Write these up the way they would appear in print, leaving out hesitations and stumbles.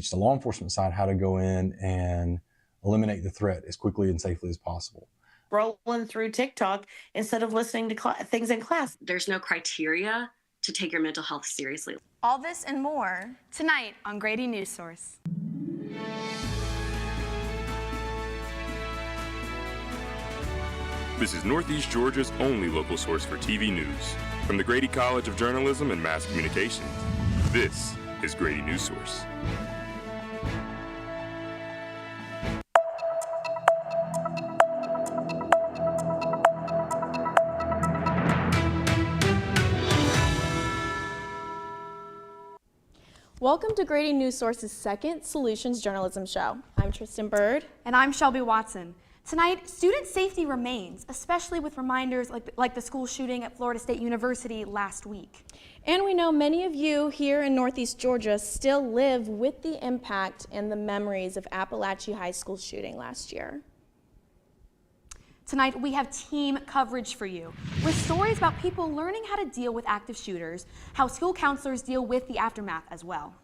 teach the law enforcement side how to go in and eliminate the threat as quickly and safely as possible. Rolling through TikTok instead of listening to things in class. There's no criteria to take your mental health seriously. All this and more tonight on Grady Newsource. This is Northeast Georgia's only local source for TV news. From the Grady College of Journalism and Mass Communications, this is Grady Newsource. Welcome to Grady Newsource's second Solutions Journalism Show. I'm Tristan Bird. And I'm Shelby Watson. Tonight, student safety remains, especially with reminders like the school shooting at Florida State University last week. And we know many of you here in Northeast Georgia still live with the impact and the memories of Appalachia High School shooting last year. Tonight, we have team coverage for you with stories about people learning how to deal with active shooters, how school counselors deal with the aftermath as well.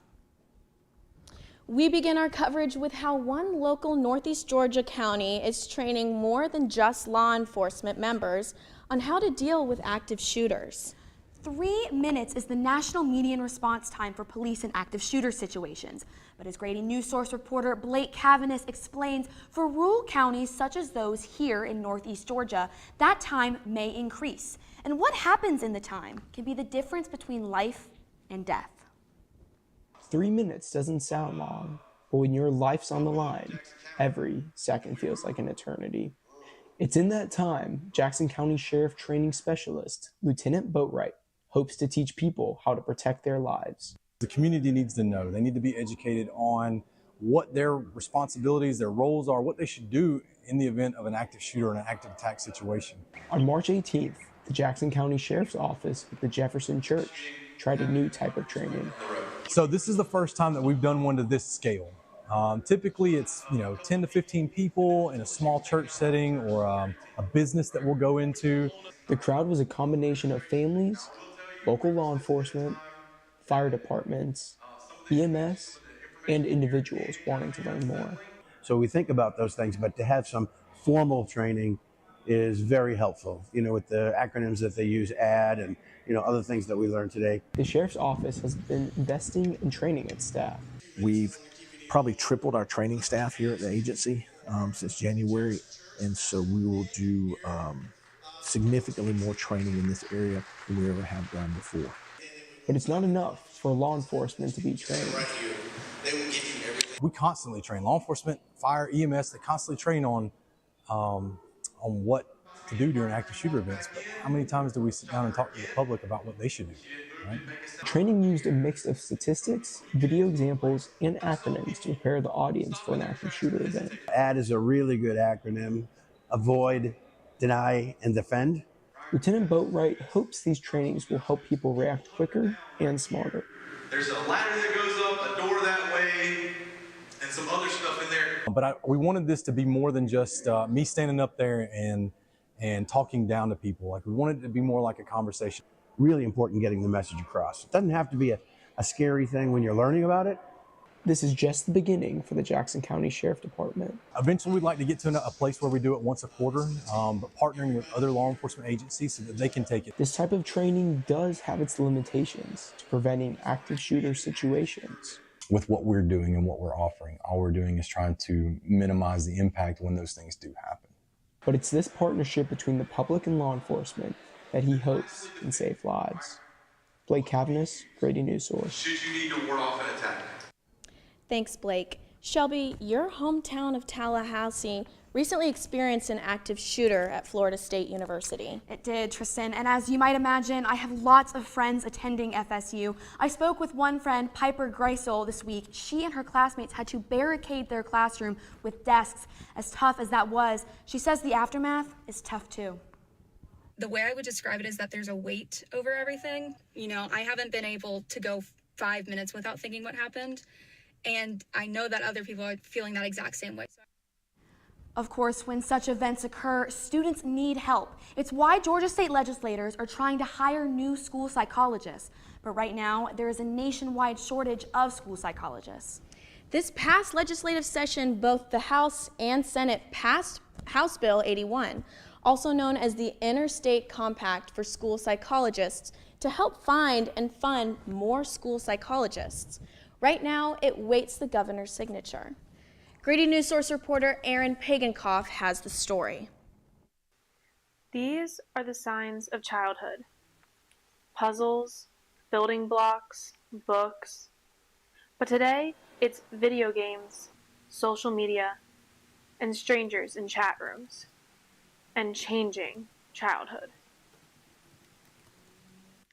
We begin our coverage with how one local Northeast Georgia county is training more than just law enforcement members on how to deal with active shooters. 3 minutes is the national median response time for police in active shooter situations. But as Grady Newsource reporter Blake Cavanis explains, for rural counties such as those here in Northeast Georgia, that time may increase. And what happens in the time can be the difference between life and death. 3 minutes doesn't sound long, but when your life's on the line, every second feels like an eternity. It's in that time, Jackson County Sheriff Training Specialist, Lieutenant Boatwright, hopes to teach people how to protect their lives. The community needs to know. They need to be educated on what their responsibilities, their roles are, what they should do in the event of an active shooter or an active attack situation. On March 18th, the Jackson County Sheriff's Office with the Jefferson Church tried a new type of training. So this is the first time that we've done one to this scale. Typically it's 10 to 15 people in a small church setting or a business that we'll go into. The crowd was a combination of families, local law enforcement, fire departments, EMS, and individuals wanting to learn more. So we think about those things, but to have some formal training is very helpful, with the acronyms that they use, AD, and other things that we learned today. The Sheriff's Office has been investing in training its staff. We've probably tripled our training staff here at the agency since January, and so we will do significantly more training in this area than we ever have done before. But it's not enough for law enforcement to be trained. We constantly train law enforcement, fire, EMS. They constantly train on what to do during active shooter events. But how many times do we sit down and talk to the public about what they should do? Right? Training used a mix of statistics, video examples, and acronyms to prepare the audience for an active shooter event. AD is a really good acronym: avoid, deny, and defend. Lieutenant Boatwright hopes these trainings will help people react quicker and smarter. There's a ladder that goes up, a door that way, and some other stuff in there. But we wanted this to be more than just me standing up there and talking down to people. Like, we wanted it to be more like a conversation. Really important getting the message across. It doesn't have to be a scary thing when you're learning about it. This is just the beginning for the Jackson County Sheriff Department. Eventually, we'd like to get to a place where we do it once a quarter, but partnering with other law enforcement agencies so that they can take it. This type of training does have its limitations to preventing active shooter situations. With what we're doing and what we're offering, all we're doing is trying to minimize the impact when those things do happen. But it's this partnership between the public and law enforcement that he hopes can save lives. Blake Cavanis, Grady Newsource. Should you need to ward off an attack? Thanks, Blake. Shelby, your hometown of Tallahassee recently experienced an active shooter at Florida State University. It did, Tristan, and as you might imagine, I have lots of friends attending FSU. I spoke with one friend, Piper Greisel, this week. She and her classmates had to barricade their classroom with desks. As tough as that was, she says the aftermath is tough too. The way I would describe it is that there's a weight over everything. I haven't been able to go 5 minutes without thinking what happened. And I know that other people are feeling that exact same way. Of course, when such events occur, students need help. It's why Georgia state legislators are trying to hire new school psychologists. But right now, there is a nationwide shortage of school psychologists. This past legislative session, both the House and Senate passed House Bill 81, also known as the Interstate Compact for School Psychologists, to help find and fund more school psychologists. Right now, it waits the governor's signature. Grady Newsource reporter Aaron Pagankoff has the story. These are the signs of childhood. Puzzles, building blocks, books. But today, it's video games, social media, and strangers in chat rooms, and changing childhood.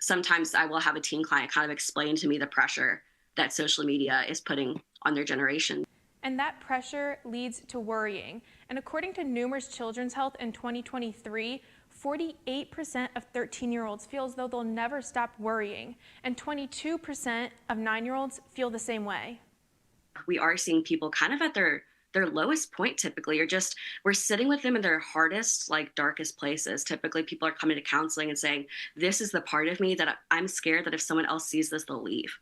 Sometimes I will have a teen client kind of explain to me the pressure that social media is putting on their generation. And that pressure leads to worrying. And according to numerous Children's Health in 2023, 48% of 13-year-olds feel as though they'll never stop worrying, and 22% of 9-year-olds feel the same way. We are seeing people kind of at their lowest point typically, or just we're sitting with them in their hardest, like darkest places. Typically people are coming to counseling and saying, this is the part of me that I'm scared that if someone else sees this, they'll leave.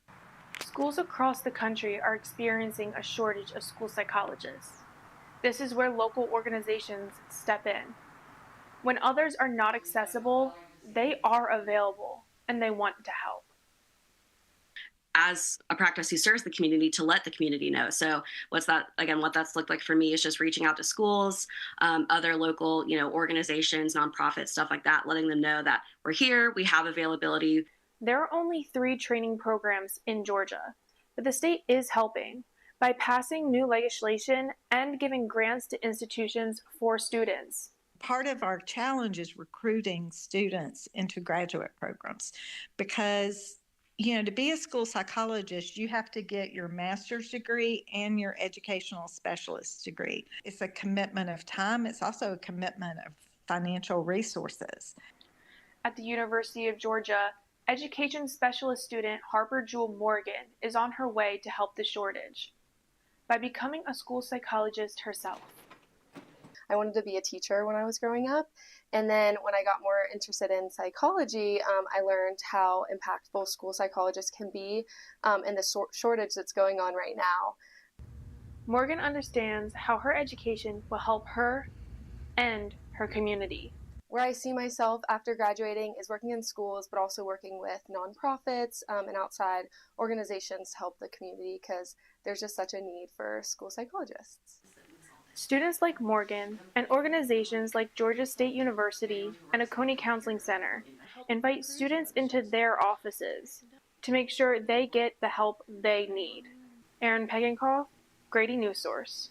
Schools across the country are experiencing a shortage of school psychologists. This is where local organizations step in. When others are not accessible, they are available and they want to help. As a practice who serves the community, to let the community know. So what that's looked like for me is just reaching out to schools, other local, organizations, nonprofits, stuff like that, letting them know that we're here, we have availability. There are only 3 training programs in Georgia, but the state is helping by passing new legislation and giving grants to institutions for students. Part of our challenge is recruiting students into graduate programs because to be a school psychologist, you have to get your master's degree and your educational specialist degree. It's a commitment of time. It's also a commitment of financial resources. At the University of Georgia, education specialist student Harper Jewel Morgan is on her way to help the shortage by becoming a school psychologist herself. I wanted to be a teacher when I was growing up. And then when I got more interested in psychology, I learned how impactful school psychologists can be and the shortage that's going on right now. Morgan understands how her education will help her and her community. Where I see myself after graduating is working in schools, but also working with nonprofits and outside organizations to help the community because there's just such a need for school psychologists. Students like Morgan and organizations like Georgia State University and Oconee Counseling Center invite students into their offices to make sure they get the help they need. Aaron Pagankoff, Grady Newsource.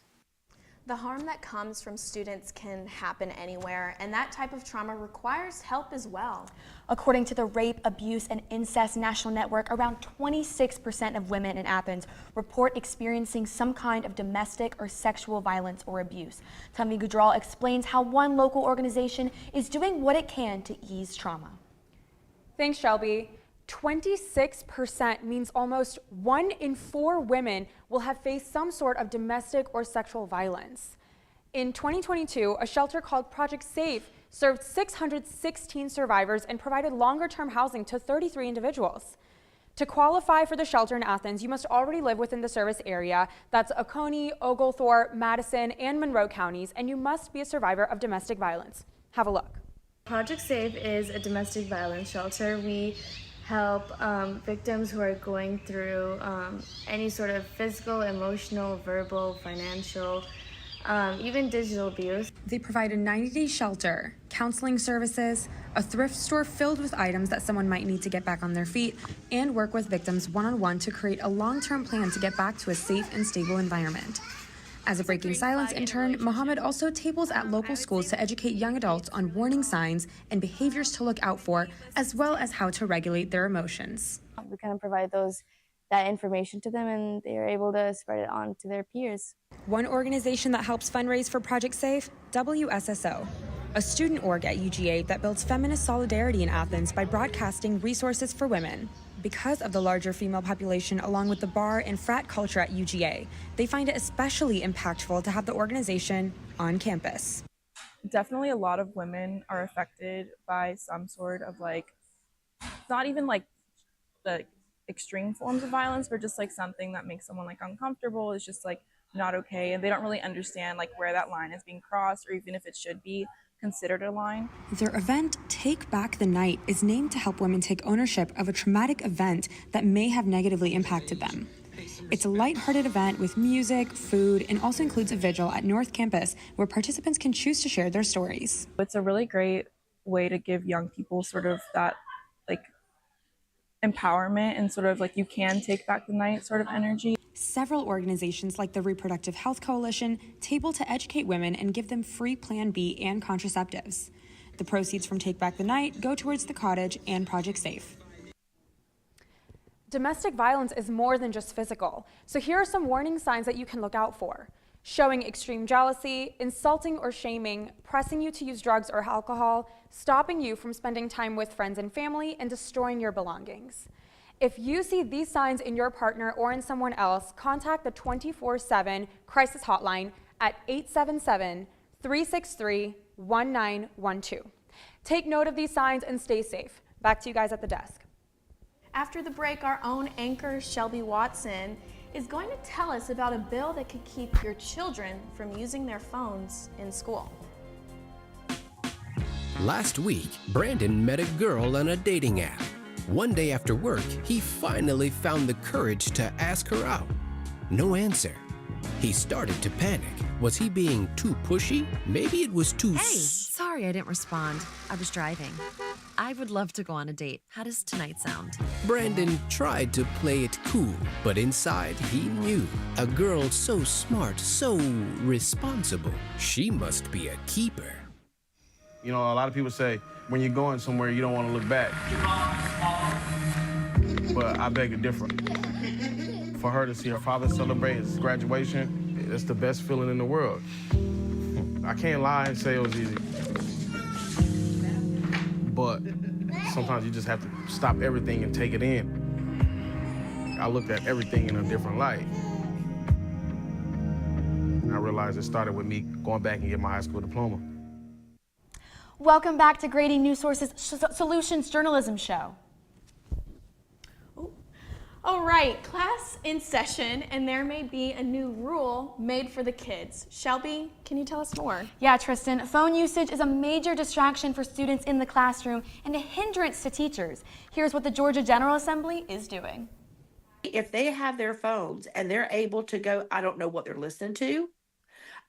The harm that comes from students can happen anywhere, and that type of trauma requires help as well. According to the Rape, Abuse, and Incest National Network, around 26% of women in Athens report experiencing some kind of domestic or sexual violence or abuse. Tanvi Gujral explains how one local organization is doing what it can to ease trauma. Thanks, Shelby. 26% means almost 1 in 4 women will have faced some sort of domestic or sexual violence. In 2022, a shelter called Project Safe served 616 survivors and provided longer-term housing to 33 individuals. To qualify for the shelter in Athens, you must already live within the service area. That's Oconee, Oglethorpe, Madison, and Monroe counties, and you must be a survivor of domestic violence. Have a look. Project Safe is a domestic violence shelter. We help victims who are going through any sort of physical, emotional, verbal, financial, even digital abuse. They provide a 90-day shelter, counseling services, a thrift store filled with items that someone might need to get back on their feet, and work with victims one-on-one to create a long-term plan to get back to a safe and stable environment. As a Breaking Silence intern, Mohammed also tables at local schools to educate young adults on warning signs and behaviors to look out for, as well as how to regulate their emotions. We kind of provide that information to them, and they are able to spread it on to their peers. One organization that helps fundraise for Project Safe, WSSO, a student org at UGA that builds feminist solidarity in Athens by broadcasting resources for women. Because of the larger female population, along with the bar and frat culture at UGA, they find it especially impactful to have the organization on campus. Definitely a lot of women are affected by some sort of not even the extreme forms of violence, but just like something that makes someone like uncomfortable is just like not okay, and they don't really understand like where that line is being crossed, or even if it should be considered a line. Their event, Take Back the Night, is named to help women take ownership of a traumatic event that may have negatively impacted them. It's a lighthearted event with music, food, and also includes a vigil at North Campus where participants can choose to share their stories. It's a really great way to give young people sort of that like empowerment and sort of like you can take back the night sort of energy. Several organizations like the Reproductive Health Coalition table to educate women and give them free Plan B and contraceptives. The proceeds from Take Back the Night go towards the cottage and Project Safe. Domestic violence is more than just physical, so here are some warning signs that you can look out for. Showing extreme jealousy, insulting or shaming, pressing you to use drugs or alcohol, stopping you from spending time with friends and family, and destroying your belongings. If you see these signs in your partner or in someone else, contact the 24/7 crisis hotline at 877-363-1912. Take note of these signs and stay safe. Back to you guys at the desk. After the break, our own anchor, Shelby Watson, is going to tell us about a bill that could keep your children from using their phones in school. Last week, Brandon met a girl on a dating app. One day after work, he finally found the courage to ask her out. No answer. He started to panic. Was he being too pushy? Maybe it was too... Hey, sorry I didn't respond. I was driving. I would love to go on a date. How does tonight sound? Brandon tried to play it cool, but inside he knew. A girl so smart, so responsible. She must be a keeper. You know, a lot of people say, when you're going somewhere, you don't want to look back. But I beg to differ. For her to see her father celebrate his graduation, it's the best feeling in the world. I can't lie and say it was easy. But sometimes you just have to stop everything and take it in. I looked at everything in a different light. I realized it started with me going back and getting my high school diploma. Welcome back to Grady Newsource's Solutions Journalism Show. All right, class in session, and there may be a new rule made for the kids. Shelby, can you tell us more? Yeah, Tristan, phone usage is a major distraction for students in the classroom and a hindrance to teachers. Here's what the Georgia General Assembly is doing. If they have their phones and they're able to go, I don't know what they're listening to,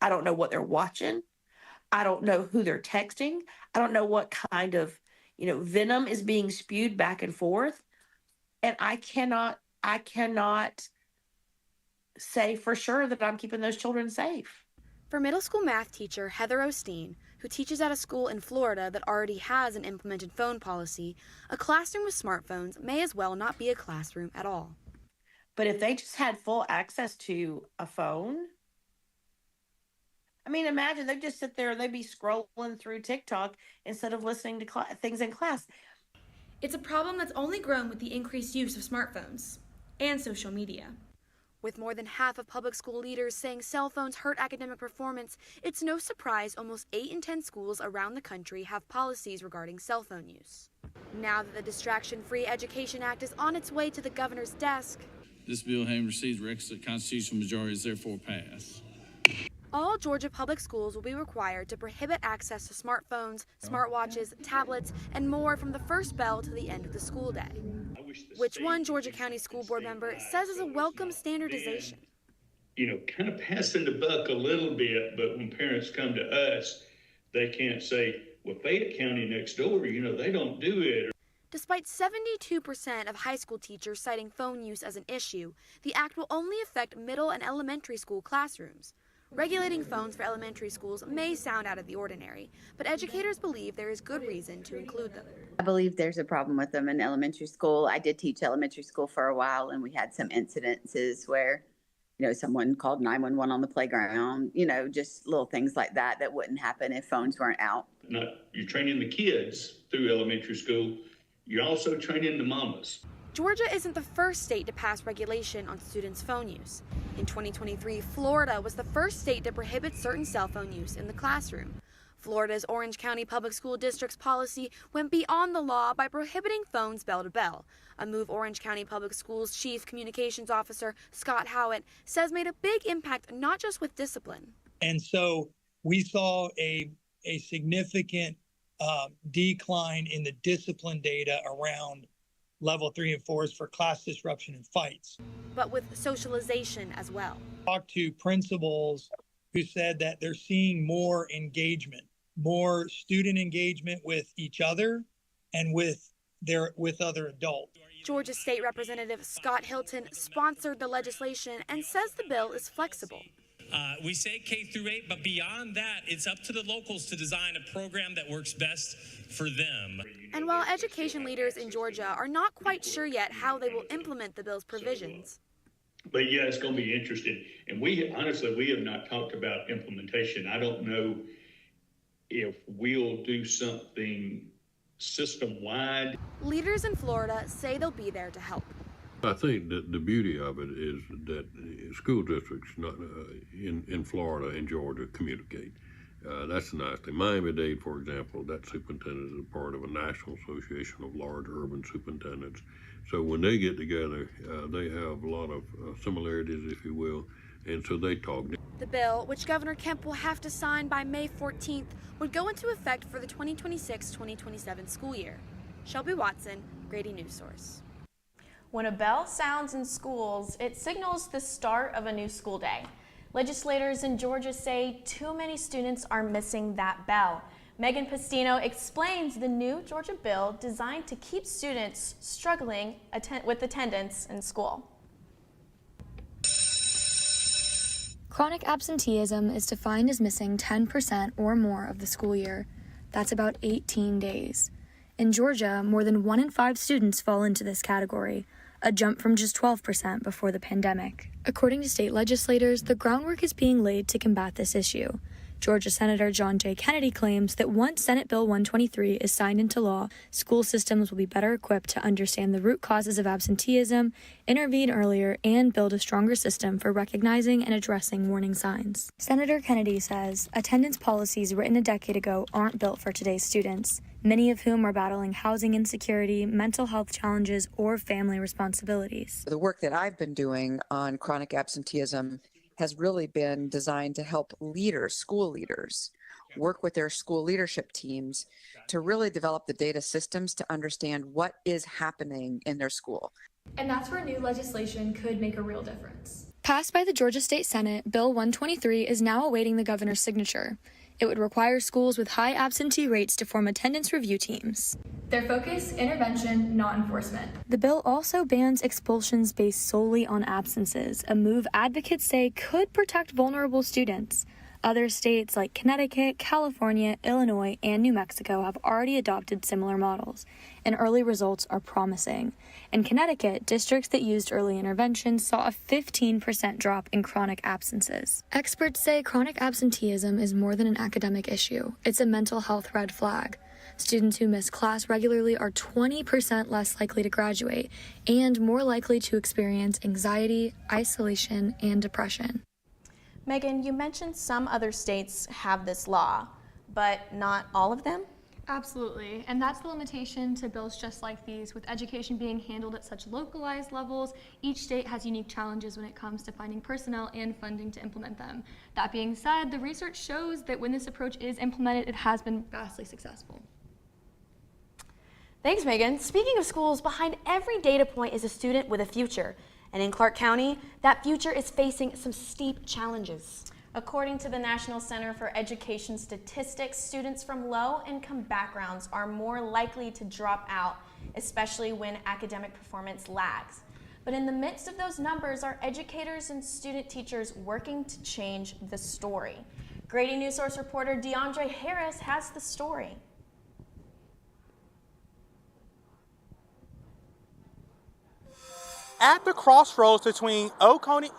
I don't know what they're watching, I don't know who they're texting, I don't know what kind of, venom is being spewed back and forth, and I cannot say for sure that I'm keeping those children safe. For middle school math teacher Heather Osteen, who teaches at a school in Florida that already has an implemented phone policy, a classroom with smartphones may as well not be a classroom at all. But if they just had full access to a phone, I mean, imagine they'd just sit there and they'd be scrolling through TikTok instead of listening to things in class. It's a problem that's only grown with the increased use of smartphones and social media. With more than half of public school leaders saying cell phones hurt academic performance, it's no surprise almost 8 in 10 schools around the country have policies regarding cell phone use. Now that the Distraction-Free Education Act is on its way to the governor's desk, this bill, having received requisite constitutional majority, is therefore passed. all Georgia public schools will be required to prohibit access to smartphones, smartwatches, tablets, and more from the first bell to the end of the school day, which one Georgia County School Board member says is a welcome standardization. Kind of passing the buck a little bit, but when parents come to us, they can't say, well, Fayette County next door, they don't do it. Despite 72% of high school teachers citing phone use as an issue, the act will only affect middle and elementary school classrooms. Regulating phones for elementary schools may sound out of the ordinary, but educators believe there is good reason to include them. I believe there's a problem with them in elementary school. I did teach elementary school for a while, and we had some incidences where, someone called 911 on the playground, just little things like that that wouldn't happen if phones weren't out. You're training the kids through elementary school. You're also training the mamas. Georgia isn't the first state to pass regulation on students' phone use. In 2023, Florida was the first state to prohibit certain cell phone use in the classroom. Florida's Orange County Public School District's policy went beyond the law by prohibiting phones bell to bell, a move Orange County Public Schools Chief Communications Officer Scott Howitt says made a big impact not just with discipline. And so we saw a significant decline in the discipline data around level 3 and 4s for class disruption and fights. But with socialization as well. Talked to principals who said that they're seeing more engagement, more student engagement with each other and with other adults. Georgia State Representative Scott Hilton sponsored the legislation and says the bill is flexible. We say K through 8, but beyond that, it's up to the locals to design a program that works best for them. And while education leaders in Georgia are not quite sure yet how they will implement the bill's provisions. But yeah, it's going to be interesting. And we have not talked about implementation. I don't know if we'll do something system-wide. Leaders in Florida say they'll be there to help. I think that the beauty of it is that school districts in Florida and Georgia communicate. That's the nice thing. Miami-Dade, for example, that superintendent is a part of a national association of large urban superintendents. So when they get together, they have a lot of similarities, if you will, and so they talk. The bill, which Governor Kemp will have to sign by May 14th, would go into effect for the 2026-2027 school year. Shelby Watson, Grady Newsource. When a bell sounds in schools, it signals the start of a new school day. Legislators in Georgia say too many students are missing that bell. Megan Pastino explains the new Georgia bill designed to keep students struggling with attendance in school. Chronic absenteeism is defined as missing 10% or more of the school year. That's about 18 days. In Georgia, more than 1 in 5 students fall into this category, a jump from just 12% before the pandemic. According to state legislators, the groundwork is being laid to combat this issue. Georgia Senator John J. Kennedy claims that once Senate Bill 123 is signed into law, school systems will be better equipped to understand the root causes of absenteeism, intervene earlier, and build a stronger system for recognizing and addressing warning signs. Senator Kennedy says attendance policies written a decade ago aren't built for today's students, many of whom are battling housing insecurity, mental health challenges, or family responsibilities. The work that I've been doing on chronic absenteeism has really been designed to help leaders, school leaders, work with their school leadership teams to really develop the data systems to understand what is happening in their school. And that's where new legislation could make a real difference. Passed by the Georgia State Senate, Bill 123 is now awaiting the governor's signature. It would require schools with high absentee rates to form attendance review teams. Their focus, intervention, not enforcement. The bill also bans expulsions based solely on absences, a move advocates say could protect vulnerable students. Other states like Connecticut, California, Illinois, and New Mexico have already adopted similar models, and early results are promising. In Connecticut, districts that used early intervention saw a 15% drop in chronic absences. Experts say chronic absenteeism is more than an academic issue. It's a mental health red flag. Students who miss class regularly are 20% less likely to graduate and more likely to experience anxiety, isolation, and depression. Megan, you mentioned some other states have this law, but not all of them? Absolutely, and that's the limitation to bills just like these. With education being handled at such localized levels, each state has unique challenges when it comes to finding personnel and funding to implement them. That being said, the research shows that when this approach is implemented, it has been vastly successful. Thanks, Megan. Speaking of schools, behind every data point is a student with a future. And in Clark County, that future is facing some steep challenges. According to the National Center for Education Statistics, students from low-income backgrounds are more likely to drop out, especially when academic performance lags. But in the midst of those numbers are educators and student teachers working to change the story. Grady Newsource reporter DeAndre Harris has the story. At the crossroads between Oconee,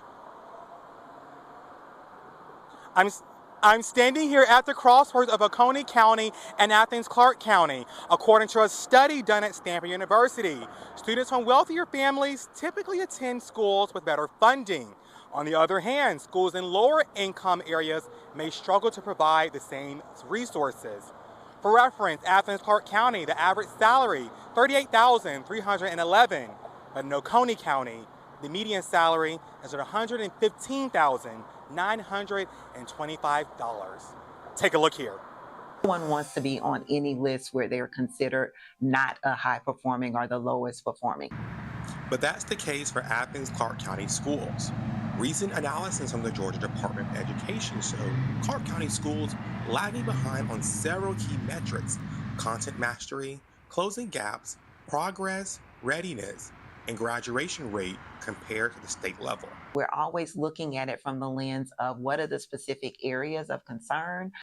I'm standing here at the crossroads of Oconee County and Athens-Clarke County. According to a study done at Stanford University, students from wealthier families typically attend schools with better funding. On the other hand, schools in lower income areas may struggle to provide the same resources. For reference, Athens Clarke County, the average salary, $38,311, but in Oconee County, the median salary is at $115,925. Take a look here. No one wants to be on any list where they're considered not a high performing or the lowest performing. But that's the case for Athens Clarke County schools. Recent analysis from the Georgia Department of Education showed Clarke County schools lagging behind on several key metrics: content mastery, closing gaps, progress, readiness, and graduation rate compared to the state level. We're always looking at it from the lens of what are the specific areas of concern.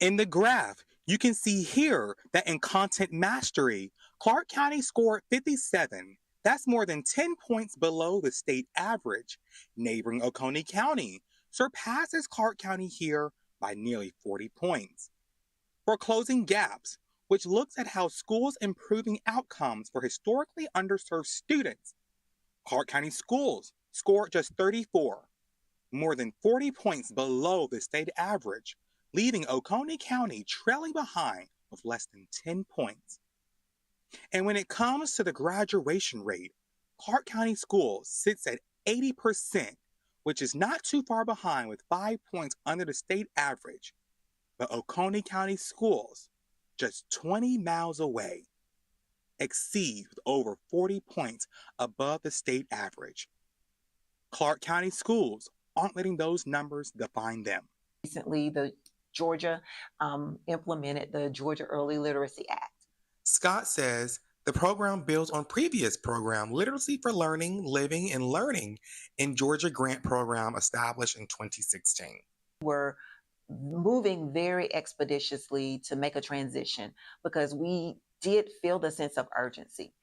In the graph, you can see here that in content mastery, Clarke County scored 57. That's more than 10 points below the state average. Neighboring Oconee County surpasses Clarke County here by nearly 40 points. For closing gaps, which looks at how schools improving outcomes for historically underserved students, Clarke County schools scored just 34, more than 40 points below the state average, leaving Oconee County trailing behind with less than 10 points. And when it comes to the graduation rate, Clarke County schools sits at 80%, which is not too far behind with 5 points under the state average. But Oconee County schools, just 20 miles away, exceed with over 40 points above the state average. Clarke County schools aren't letting those numbers define them. Recently, the Georgia implemented the Georgia Early Literacy Act. Scott says the program builds on previous program, Literacy for Learning, Living, and Learning, in Georgia grant program established in 2016. We're moving very expeditiously to make a transition because we did feel the sense of urgency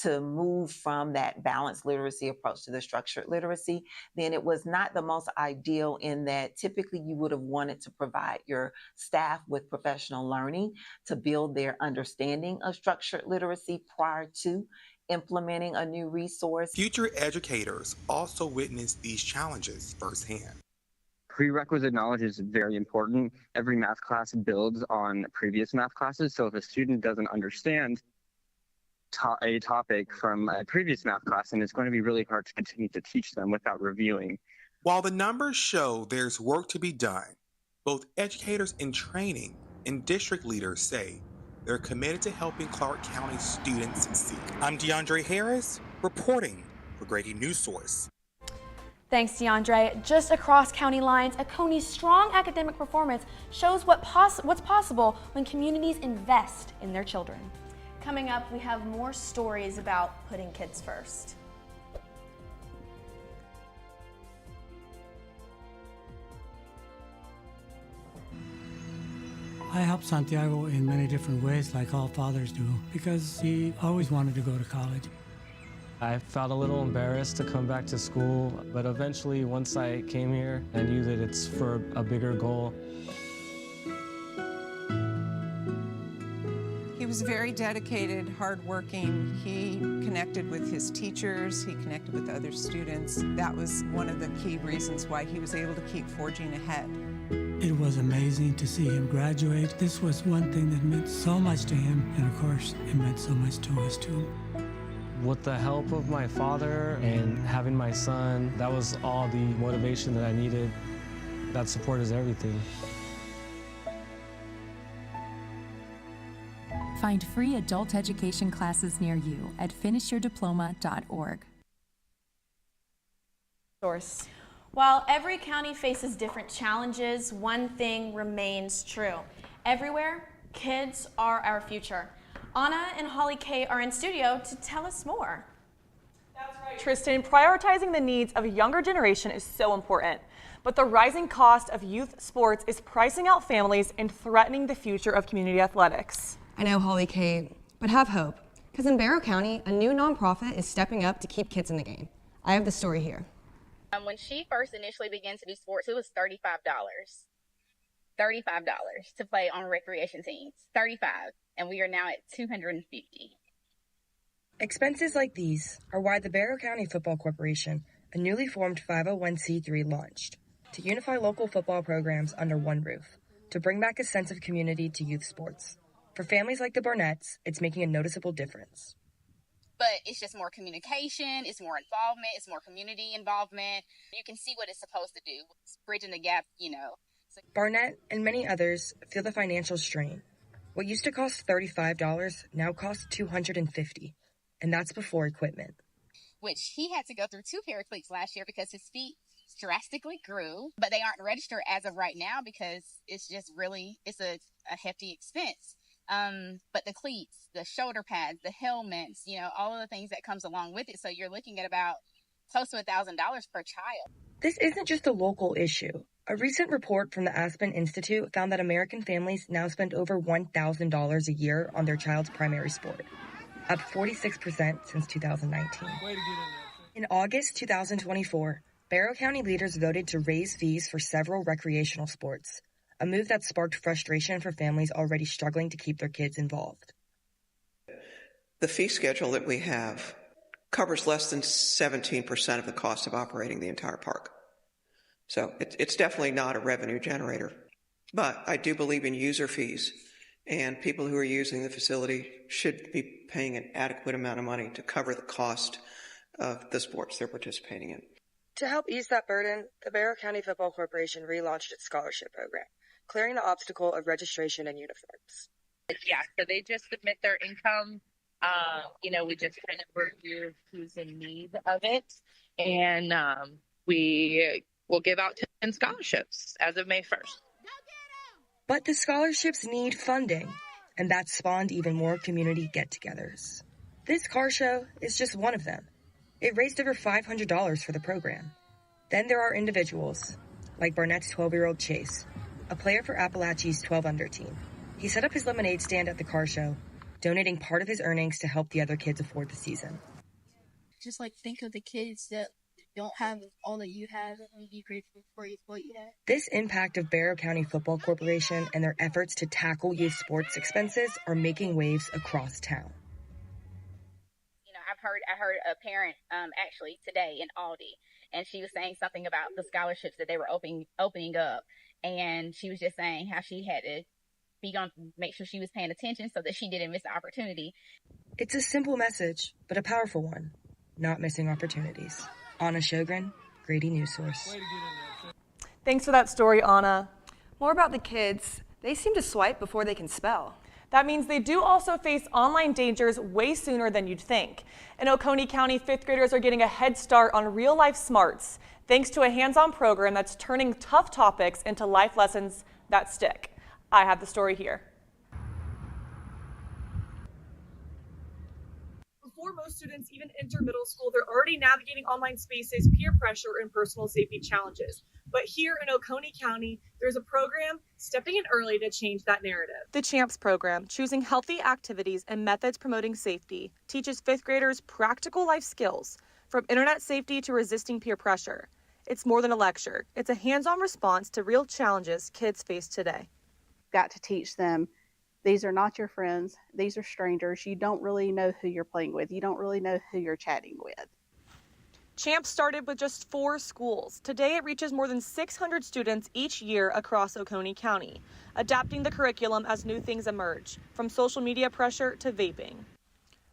to move from that balanced literacy approach to the structured literacy. Then it was not the most ideal in that typically you would have wanted to provide your staff with professional learning to build their understanding of structured literacy prior to implementing a new resource. Future educators also witnessed these challenges firsthand. Prerequisite knowledge is very important. Every math class builds on previous math classes, so if a student doesn't understand a topic from a previous math class, and it's going to be really hard to continue to teach them without reviewing. While the numbers show there's work to be done, both educators in training and district leaders say they're committed to helping Clarke County students succeed. I'm DeAndre Harris, reporting for Grady Newsource. Thanks, DeAndre. Just across county lines, Oconee's strong academic performance shows what's possible when communities invest in their children. Coming up, we have more stories about putting kids first. I helped Santiago in many different ways, like all fathers do, because he always wanted to go to college. I felt a little embarrassed to come back to school, but eventually, once I came here, I knew that it's for a bigger goal. He was very dedicated, hardworking. He connected with his teachers. He connected with other students. That was one of the key reasons why he was able to keep forging ahead. It was amazing to see him graduate. This was one thing that meant so much to him, and of course, it meant so much to us too. With the help of my father and having my son, that was all the motivation that I needed. That support is everything. Find free adult education classes near you at finishyourdiploma.org. While every county faces different challenges, one thing remains true. Everywhere, kids are our future. Anna and Holly Kay are in studio to tell us more. That's right, Tristan. Prioritizing the needs of a younger generation is so important. But the rising cost of youth sports is pricing out families and threatening the future of community athletics. I know, Holly Kay, but have hope. Because in Barrow County, a new nonprofit is stepping up to keep kids in the game. I have the story here. When she first initially began to do sports, it was $35. $35 to play on recreation teams. $35. And we are now at $250. Expenses like these are why the Barrow County Football Corporation a newly formed 501c3 launched to unify local football programs under one roof, to bring back a sense of community to youth sports. For families like the Barnetts, it's making a noticeable difference. But it's just more communication, it's more involvement, it's more community involvement. You can see what it's supposed to do. It's bridging the gap, So Barnett and many others feel the financial strain. What used to cost $35 now costs $250, and that's before equipment. which he had to go through 2 pair of cleats last year because his feet drastically grew, but they aren't registered as of right now because it's just really, it's a hefty expense. But the cleats, the shoulder pads, the helmets, all of the things that comes along with it. So you're looking at about close to $1,000 per child. This isn't just a local issue. A recent report from the Aspen Institute found that American families now spend over $1,000 a year on their child's primary sport, up 46% since 2019. In August 2024, Barrow County leaders voted to raise fees for several recreational sports, a move that sparked frustration for families already struggling to keep their kids involved. The fee schedule that we have covers less than 17% of the cost of operating the entire park. So it's definitely not a revenue generator. But I do believe in user fees, and people who are using the facility should be paying an adequate amount of money to cover the cost of the sports they're participating in. To help ease that burden, the Barrow County Football Corporation relaunched its scholarship program, clearing the obstacle of registration and uniforms. Yeah, so they just submit their income. We just kind of review who's in need of it, and we will give out 10 scholarships as of May 1st. But the scholarships need funding, and that spawned even more community get-togethers. This car show is just one of them. It raised over $500 for the program. Then there are individuals, like Barnett's 12-year-old Chase, a player for Appalachia's 12-under team. He set up his lemonade stand at the car show, donating part of his earnings to help the other kids afford the season. Just think of the kids that don't have all that you have and be grateful for what you have. This impact of Barrow County Football Corporation and their efforts to tackle youth sports expenses are making waves across town. I heard a parent actually today in Aldi, and she was saying something about the scholarships that they were opening up, and she was just saying how she had to be on make sure she was paying attention so that she didn't miss the opportunity. It's a simple message, but a powerful one. Not missing opportunities. Anna Sjogren, Grady Newsource. Thanks for that story, Anna. More about the kids. They seem to swipe before they can spell. That means they do also face online dangers way sooner than you'd think. In Oconee County, 5th graders are getting a head start on real-life smarts, thanks to a hands-on program that's turning tough topics into life lessons that stick. I have the story here. Before most students even enter middle school, they're already navigating online spaces, peer pressure, and personal safety challenges. But here in Oconee County, there's a program stepping in early to change that narrative. The CHAMPS program, choosing healthy activities and methods promoting safety, teaches 5th graders practical life skills, from internet safety to resisting peer pressure. It's more than a lecture. It's a hands-on response to real challenges kids face today. Got to teach them, these are not your friends. These are strangers. You don't really know who you're playing with. You don't really know who you're chatting with. CHAMPS started with just 4 schools. Today it reaches more than 600 students each year across Oconee County, adapting the curriculum as new things emerge, from social media pressure to vaping.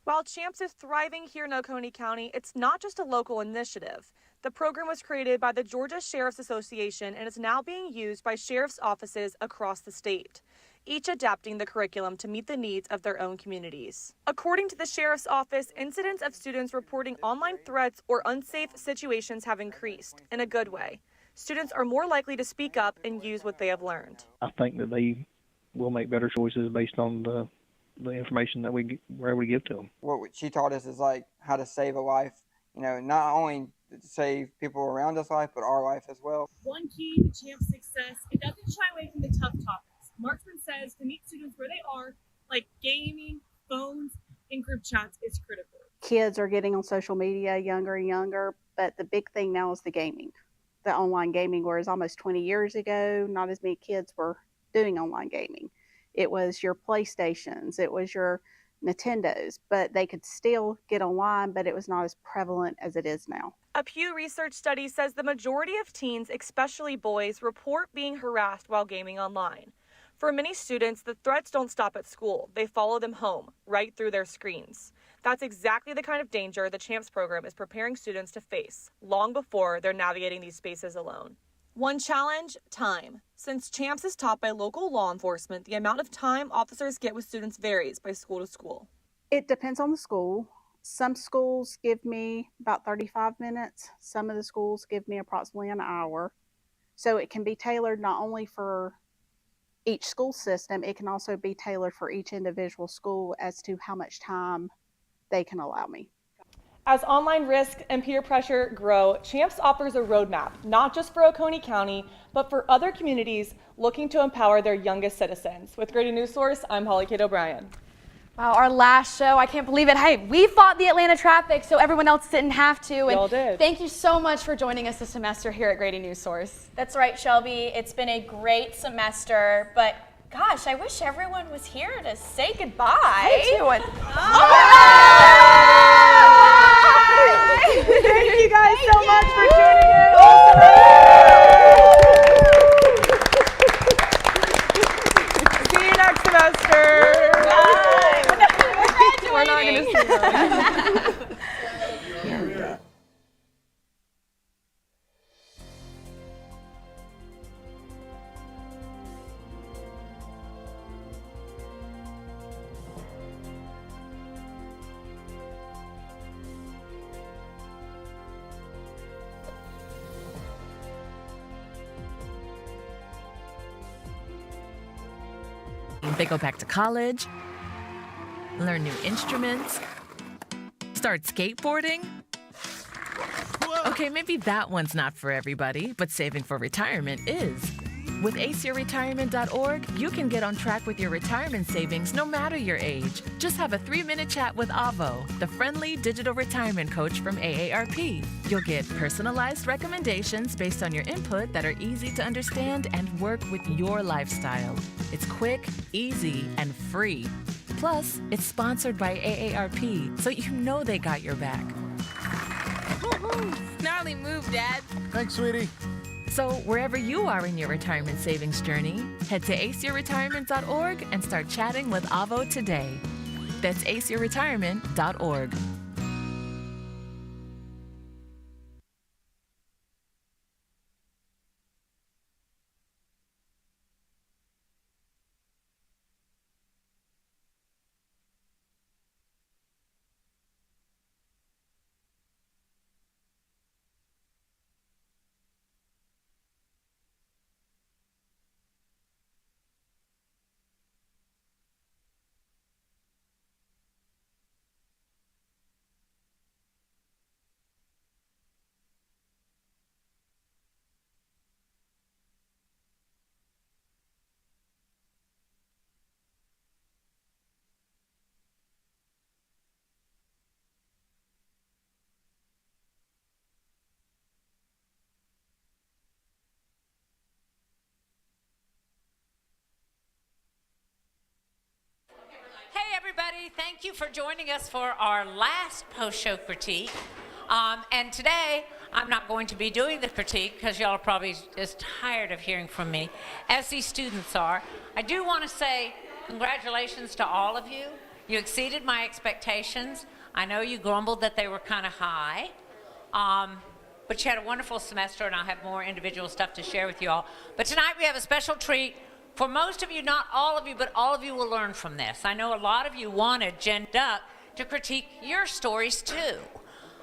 While CHAMPS is thriving here in Oconee County, it's not just a local initiative. The program was created by the Georgia Sheriff's Association and is now being used by sheriff's offices across the state, each adapting the curriculum to meet the needs of their own communities. According to the Sheriff's Office, incidents of students reporting online threats or unsafe situations have increased in a good way. Students are more likely to speak up and use what they have learned. I think that they will make better choices based on the information that we were able to give to them. What she taught us is how to save a life, not only to save people around us life, but our life as well. One key to CHAMPS' success, it doesn't shy away from the tough topics. Marksman says to meet students where they are, like gaming, phones, and group chats, is critical. Kids are getting on social media younger and younger, but the big thing now is the gaming. The online gaming, whereas almost 20 years ago, not as many kids were doing online gaming. It was your PlayStations, it was your Nintendos, but they could still get online, but it was not as prevalent as it is now. A Pew Research study says the majority of teens, especially boys, report being harassed while gaming online. For many students, the threats don't stop at school. They follow them home, right through their screens. That's exactly the kind of danger the CHAMPS program is preparing students to face, long before they're navigating these spaces alone. One challenge, time. Since CHAMPS is taught by local law enforcement, the amount of time officers get with students varies by school to school. It depends on the school. Some schools give me about 35 minutes. Some of the schools give me approximately an hour. So it can be tailored not only for each school system, it can also be tailored for each individual school as to how much time they can allow me. As online risk and peer pressure grow, CHAMPS offers a roadmap, not just for Oconee County, but for other communities looking to empower their youngest citizens. With Grady Newsource, I'm Holly Kate O'Brien. Wow, our last show, I can't believe it. Hey, we fought the Atlanta traffic so everyone else didn't have to. And y'all did. Thank you so much for joining us this semester here at Grady Newsource. That's right, Shelby. It's been a great semester, but gosh, I wish everyone was here to say goodbye. Me too. Thank you guys so much for tuning in. See you next semester. We're not going to see them. They go back to college, learn new instruments, start skateboarding. Okay, maybe that one's not for everybody, but saving for retirement is. With aceyourretirement.org, you can get on track with your retirement savings no matter your age. Just have a 3-minute chat with Avo, the friendly digital retirement coach from AARP. You'll get personalized recommendations based on your input that are easy to understand and work with your lifestyle. It's quick, easy, and free. Plus, it's sponsored by AARP, so you know they got your back. Gnarly move, Dad. Thanks, sweetie. So wherever you are in your retirement savings journey, head to aceyourretirement.org and start chatting with Avo today. That's aceyourretirement.org. Everybody, thank you for joining us for our last post-show critique. And today, I'm not going to be doing the critique because y'all are probably just tired of hearing from me, as these students are. I do want to say congratulations to all of you. You exceeded my expectations. I know you grumbled that they were kind of high, but you had a wonderful semester, and I'll have more individual stuff to share with you all. But tonight, we have a special treat. For most of you, not all of you, but all of you will learn from this. I know a lot of you wanted Jen Duck to critique your stories too.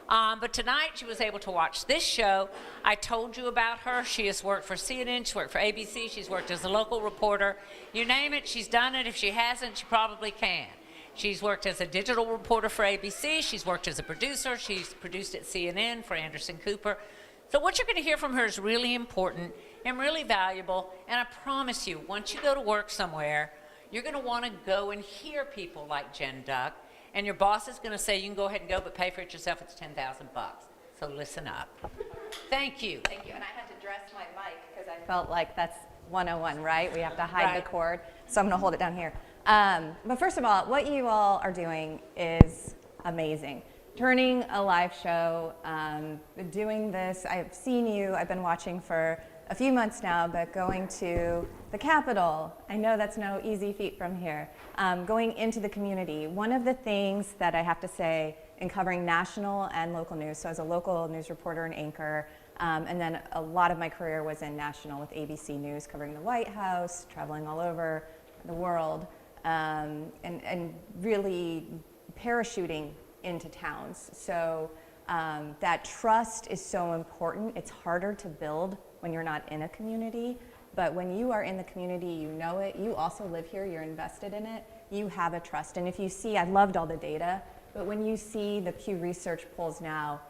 But tonight she was able to watch this show. I told you about her. She has worked for CNN, she's worked for ABC, she's worked as a local reporter. You name it, she's done it. If she hasn't, she probably can. She's worked as a digital reporter for ABC. She's worked as a producer. She's produced at CNN for Anderson Cooper. So what you're going to hear from her is really important and really valuable, and I promise you, once you go to work somewhere, you're going to want to go and hear people like Jen Duck, and your boss is going to say you can go ahead and go, but pay for it yourself. It's $10,000. So listen up. Thank you. Thank you. And I had to dress my mic because I felt like that's 101, right? We have to hide the cord. So I'm going to hold it down here. But first of all, what you all are doing is amazing. Turning a live show, doing this, I've seen you, I've been watching for a few months now, but going to the Capitol, I know that's no easy feat from here. Going into the community, one of the things that I have to say in covering national and local news, so as a local news reporter and anchor, and then a lot of my career was in national with ABC News, covering the White House, traveling all over the world, and really parachuting into towns. So that trust is so important. It's harder to build when you're not in a community, but when you are in the community, you know it, you also live here, you're invested in it, you have a trust. And if you see, I loved all the data, but when you see the Pew Research polls now,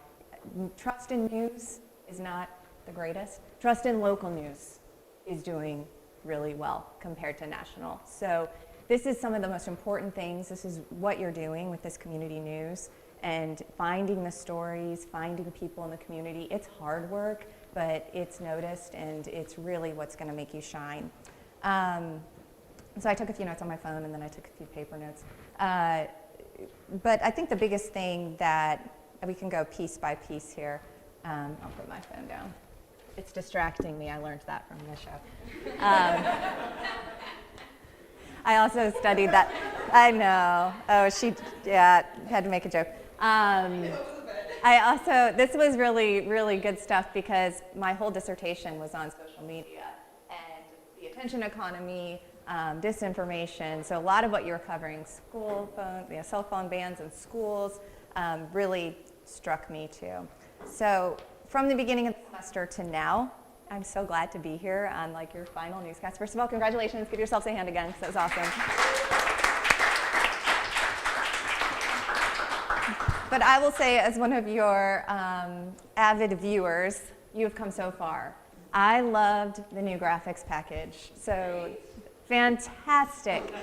trust in news is not the greatest. Trust in local news is doing really well compared to national. So this is some of the most important things. This is what you're doing with this community news and finding the stories, finding people in the community. It's hard work, but it's noticed and it's really what's gonna make you shine. So I took a few notes on my phone and then I took a few paper notes. But I think the biggest thing that we can go piece by piece here. I'll put my phone down. It's distracting me. I learned that from the show. I also studied that. I know. Oh, had to make a joke. This was really, really good stuff because my whole dissertation was on social media and the attention economy, disinformation. So a lot of what you were covering, cell phone bans in schools, really struck me too. So from the beginning of the semester to now, I'm so glad to be here on your final newscast. First of all, congratulations. Give yourselves a hand again because that was awesome. But I will say, as one of your avid viewers, you have come so far. I loved the new graphics package. So fantastic.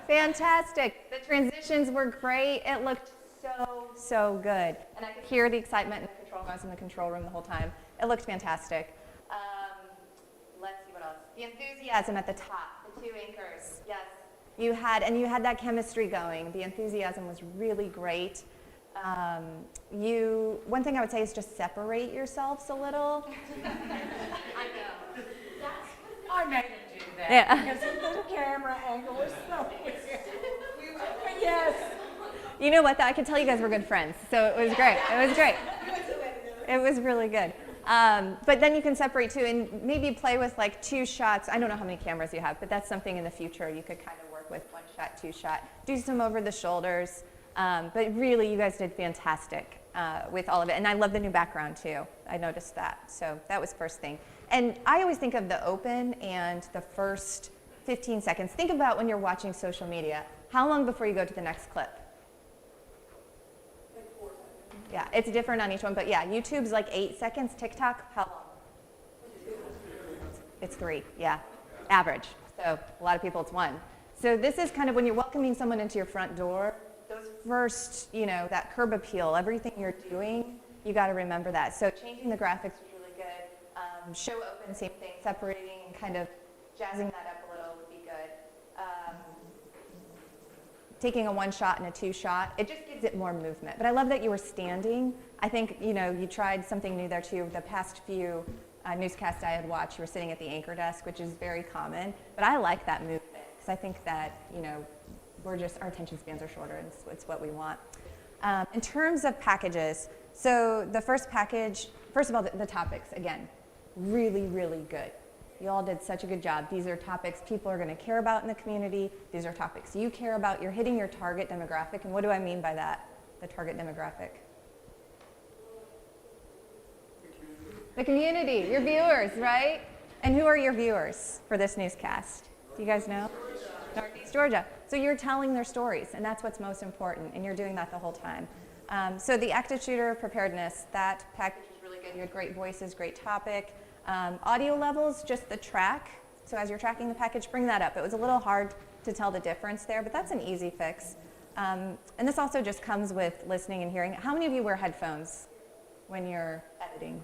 Fantastic. The transitions were great. It looked so good. And I could hear the excitement in the control room. I was in the control room the whole time. It looked fantastic. Let's see what else. The enthusiasm at the top, the two anchors, yes. You had that chemistry going. The enthusiasm was really great. One thing I would say is just separate yourselves a little. I know. I made him do that. Yeah. Because the camera angle was so weird. Yes. You know what, though? I could tell you guys were good friends, so it was great. It was great. It was really good. But then you can separate too and maybe play with 2 shots. I don't know how many cameras you have, but that's something in the future you could kind of work with, 1 shot, 2 shot. Do some over the shoulders. But really, you guys did fantastic with all of it. And I love the new background too. I noticed that. So that was first thing. And I always think of the open and the first 15 seconds. Think about when you're watching social media. How long before you go to the next clip? Yeah, it's different on each one, but yeah, YouTube's 8 seconds. TikTok, how long? It's 3, yeah, average. So a lot of people, it's 1. So this is kind of when you're welcoming someone into your front door, those first, that curb appeal, everything you're doing, you got to remember that. So changing the graphics was really good. Show open, same thing, separating and kind of jazzing that up a little would be good. Taking a 1 shot and a 2 shot, it just gives it more movement. But I love that you were standing. I think, you tried something new there too. The past few newscasts I had watched, you were sitting at the anchor desk, which is very common. But I like that movement because I think that, our attention spans are shorter and it's what we want. In terms of packages, so the first package, first of all, the topics, again, really, really good. You all did such a good job. These are topics people are going to care about in the community. These are topics you care about. You're hitting your target demographic. And what do I mean by that, the target demographic? The community, your viewers, right? And who are your viewers for this newscast? Do you guys know? Northeast Georgia. So you're telling their stories, and that's what's most important, and you're doing that the whole time. So the active shooter preparedness, that package was really good. You had great voices, great topic. Audio levels, just the track. So as you're tracking the package, bring that up. It was a little hard to tell the difference there, but that's an easy fix. And this also just comes with listening and hearing. How many of you wear headphones when you're editing?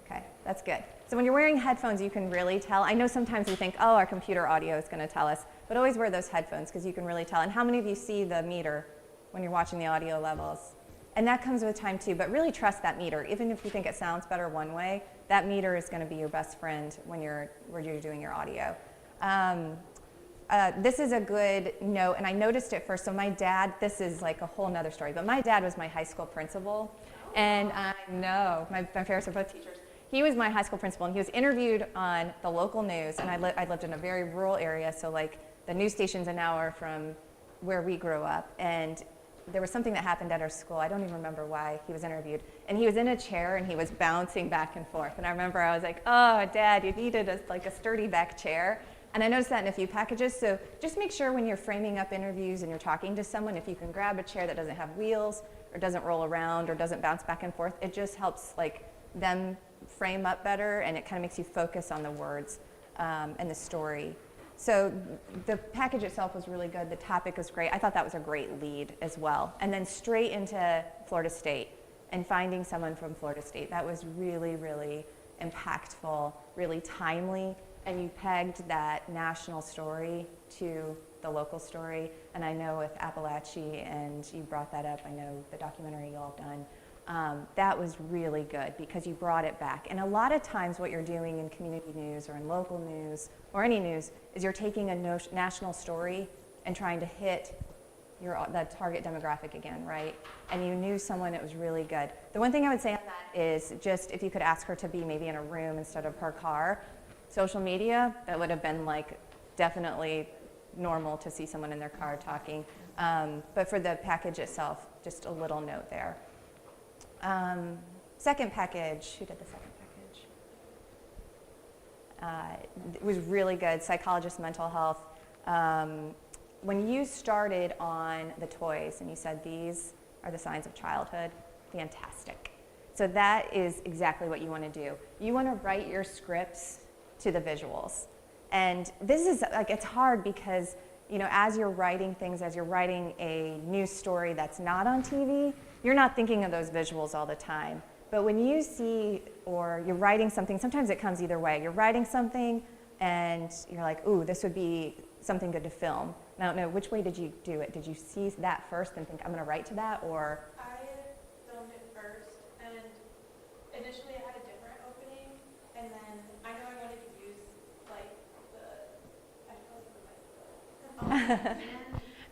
Okay. That's good. So when you're wearing headphones, you can really tell. I know sometimes we think, oh, our computer audio is going to tell us, but always wear those headphones because you can really tell. And how many of you see the meter when you're watching the audio levels? And that comes with time too, but really trust that meter. Even if you think it sounds better one way, that meter is going to be your best friend when you're doing your audio. This is a good note, and I noticed it first. So my dad, this is like a whole nother story, but my dad was my high school principal. And I know, my parents are both teachers. He was my high school principal, and he was interviewed on the local news, and I lived in a very rural area, so like the news station's an hour from where we grew up, and there was something that happened at our school. I don't even remember why he was interviewed. And he was in a chair and he was bouncing back and forth. And I remember I was like, oh, Dad, you needed a sturdy back chair. And I noticed that in a few packages. So just make sure when you're framing up interviews and you're talking to someone, if you can grab a chair that doesn't have wheels or doesn't roll around or doesn't bounce back and forth, it just helps like them frame up better, and it kind of makes you focus on the words and the story. So the package itself was really good. The topic was great. I thought that was a great lead as well. And then straight into Florida State and finding someone from Florida State. That was really, really impactful, really timely. And you pegged that national story to the local story. And I know with Appalachia, and you brought that up, I know the documentary you all have done, that was really good because you brought it back. And a lot of times what you're doing in community news or in local news or any news is you're taking a national story and trying to hit the target demographic again, right? And you knew someone that was really good. The one thing I would say on that is just if you could ask her to be maybe in a room instead of her car. Social media, that would have been like definitely normal to see someone in their car talking. But for the package itself, just a little note there. Second package, who did the second package? It was really good, psychologist, mental health. When you started on the toys and you said these are the signs of childhood, fantastic. So that is exactly what you want to do. You want to write your scripts to the visuals. And this is like, it's hard because, you know, as you're writing things, as you're writing a news story that's not on TV, you're not thinking of those visuals all the time. But when you see, or you're writing something, sometimes it comes either way. You're writing something and you're like, ooh, this would be something good to film. And I don't know, which way did you do it? Did you see that first and think, I'm gonna write to that, or? I filmed it first, and initially I had a different opening, and then I know I wanted to use like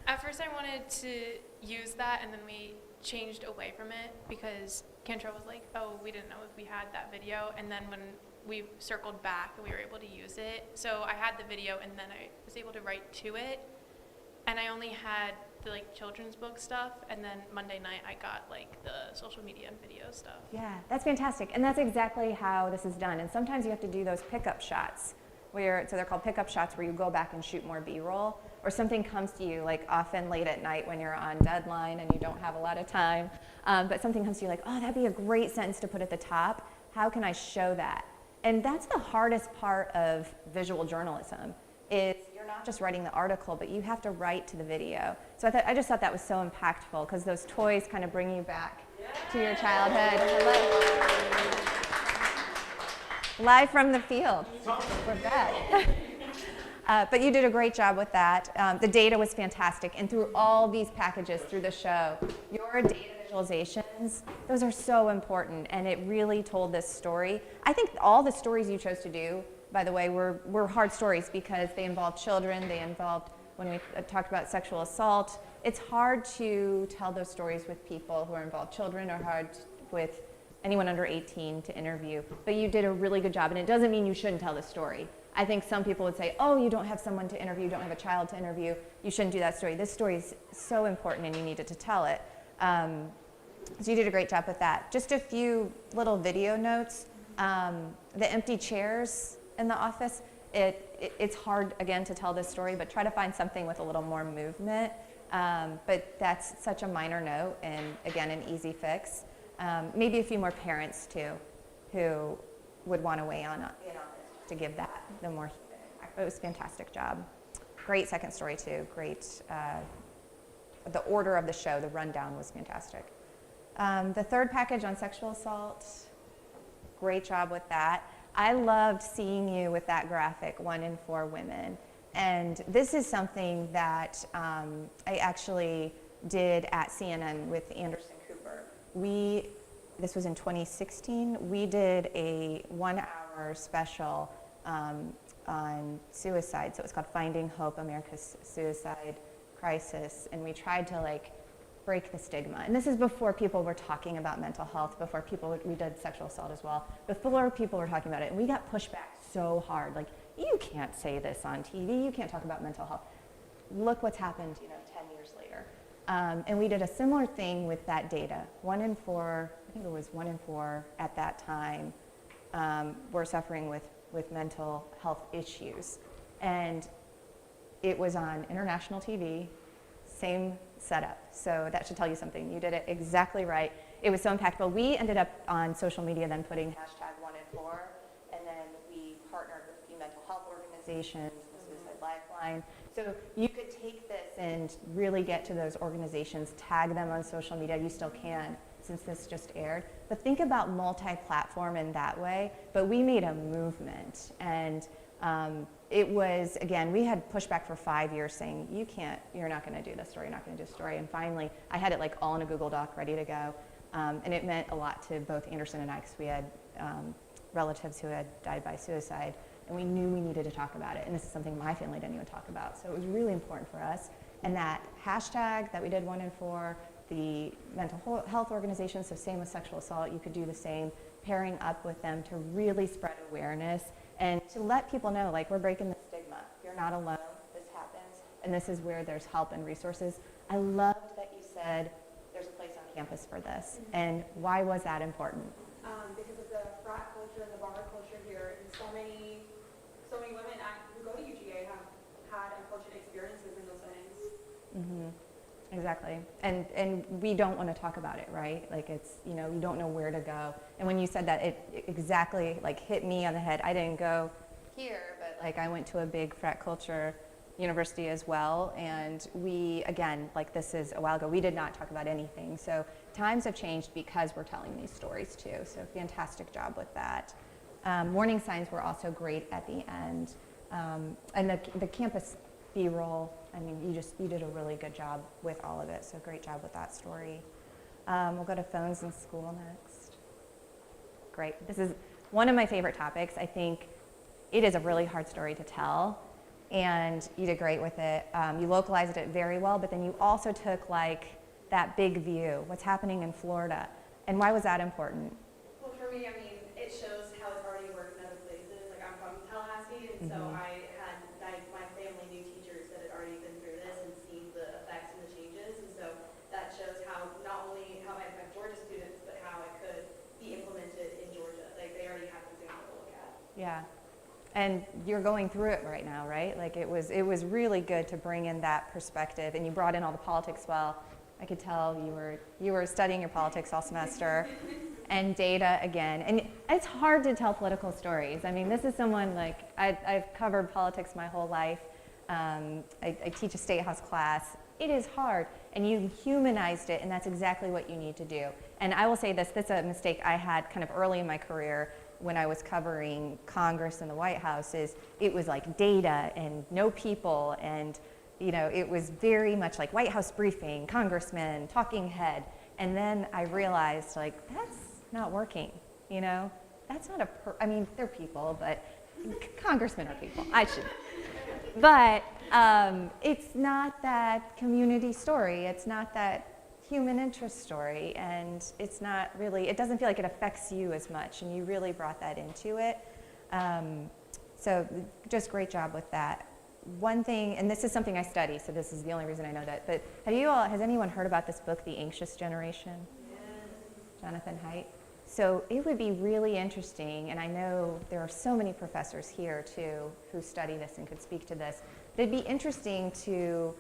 At first I wanted to use that, and then we changed away from it because Kentra was like, oh, we didn't know if we had that video, and then when we circled back, we were able to use it. So I had the video, and then I was able to write to it, and I only had the like children's book stuff, and then Monday night I got like the social media and video stuff. Yeah, that's fantastic, and that's exactly how this is done. And sometimes you have to do those pickup shots, so they're called pickup shots, where you go back and shoot more B-roll, or something comes to you, like often late at night when you're on deadline and you don't have a lot of time, but something comes to you like, oh, that'd be a great sentence to put at the top. How can I show that? And that's the hardest part of visual journalism, is you're not just writing the article, but you have to write to the video. So I just thought that was so impactful, because those toys kind of bring you back to your childhood. Live from the field. We're back. But you did a great job with that. The data was fantastic. And through all these packages, through the show, your data visualizations, those are so important. And it really told this story. I think all the stories you chose to do, by the way, were hard stories because they involved children. They involved, when we talked about sexual assault, it's hard to tell those stories with people who are involved, children, or hard with anyone under 18 to interview. But you did a really good job. And it doesn't mean you shouldn't tell the story. I think some people would say, oh, you don't have someone to interview, you don't have a child to interview, you shouldn't do that story. This story is so important and you needed to tell it. So you did a great job with that. Just a few little video notes. The empty chairs in the office, it's hard, again, to tell this story, but try to find something with a little more movement. But that's such a minor note and, again, an easy fix. Maybe a few more parents, too, who would want to weigh on it, to give that the more human impact. But it was a fantastic job. Great second story, too. Great. The order of the show, the rundown was fantastic. The third package on sexual assault, great job with that. I loved seeing you with that graphic, 1 in 4 women. And this is something that I actually did at CNN with Anderson Cooper. This was in 2016, we did a 1-hour special on suicide. So it was called Finding Hope, America's Suicide Crisis. And we tried to like break the stigma. And this is before people were talking about mental health, before we did sexual assault as well, before people were talking about it. And we got pushed back so hard. Like, you can't say this on TV, you can't talk about mental health. Look what's happened, 10 years later. And we did a similar thing with that data. 1 in 4, I think it was 1 in 4 at that time, were suffering with mental health issues. And it was on international TV, same setup. So that should tell you something. You did it exactly right. It was so impactful. We ended up on social media then putting hashtag 1 in 4, and then we partnered with a few mental health organizations, the Suicide Lifeline. So you could take this and really get to those organizations, tag them on social media. You still can, since this just aired. But think about multi-platform in that way. But we made a movement, and it was, again, we had pushback for 5 years saying, you're not gonna do this story, you're not gonna do this story. And finally, I had it like all in a Google Doc ready to go. And it meant a lot to both Anderson and I, because we had relatives who had died by suicide, and we knew we needed to talk about it. And this is something my family didn't even talk about. So it was really important for us. And that hashtag that we did 1 in 4, the mental health organizations, so same with sexual assault, you could do the same, pairing up with them to really spread awareness and to let people know, like, we're breaking the stigma. You're not alone, this happens, and this is where there's help and resources. I loved that you said there's a place on campus for this. And why was that important? Because of the frat culture and the bar culture here, and so many women who go to UGA have had unfortunate experiences in those settings. Mm-hmm. Exactly. And we don't want to talk about it, right? Like, it's, you don't know where to go. And when you said that, it exactly like hit me on the head. I didn't go here, but like I went to a big frat culture university as well. And we, again, like this is a while ago, we did not talk about anything. So times have changed because we're telling these stories too. So fantastic job with that. Warning signs were also great at the end. And the campus B-roll, I mean, you did a really good job with all of it, so great job with that story. We'll go to phones in school next. Great. This is one of my favorite topics. I think it is a really hard story to tell, and you did great with it. You localized it very well, but then you also took like that big view, what's happening in Florida. And why was that important? Well, for me, I mean, it shows how it's already worked in other places. Like, I'm from Tallahassee, and so my family knew teachers that had already been through this and seen the effects and the changes. And so that shows how not only how it affects Georgia students, but how it could be implemented in Georgia. Like, they already have something to look at. Yeah. And you're going through it right now, right? Like, it was really good to bring in that perspective, and you brought in all the politics well. I could tell you were studying your politics all semester, and data again. And it's hard to tell political stories. I mean, this is someone like, I've covered politics my whole life. I teach a State House class. It is hard, and you humanized it, and that's exactly what you need to do. And I will say this is a mistake I had kind of early in my career when I was covering Congress and the White House. Is it was like data and no people, and it was very much like White House briefing, congressman, talking head. And then I realized, like, that's not working, That's not I mean, they're people, but congressmen are people. But it's not that community story. It's not that human interest story. And it's not really, it doesn't feel like it affects you as much. And you really brought that into it. So just great job with that. One thing, and this is something I study, so this is the only reason I know that, but has anyone heard about this book, The Anxious Generation? Yes. Jonathan Haidt. So it would be really interesting, and I know there are so many professors here too who study this and could speak to this, but it'd be interesting to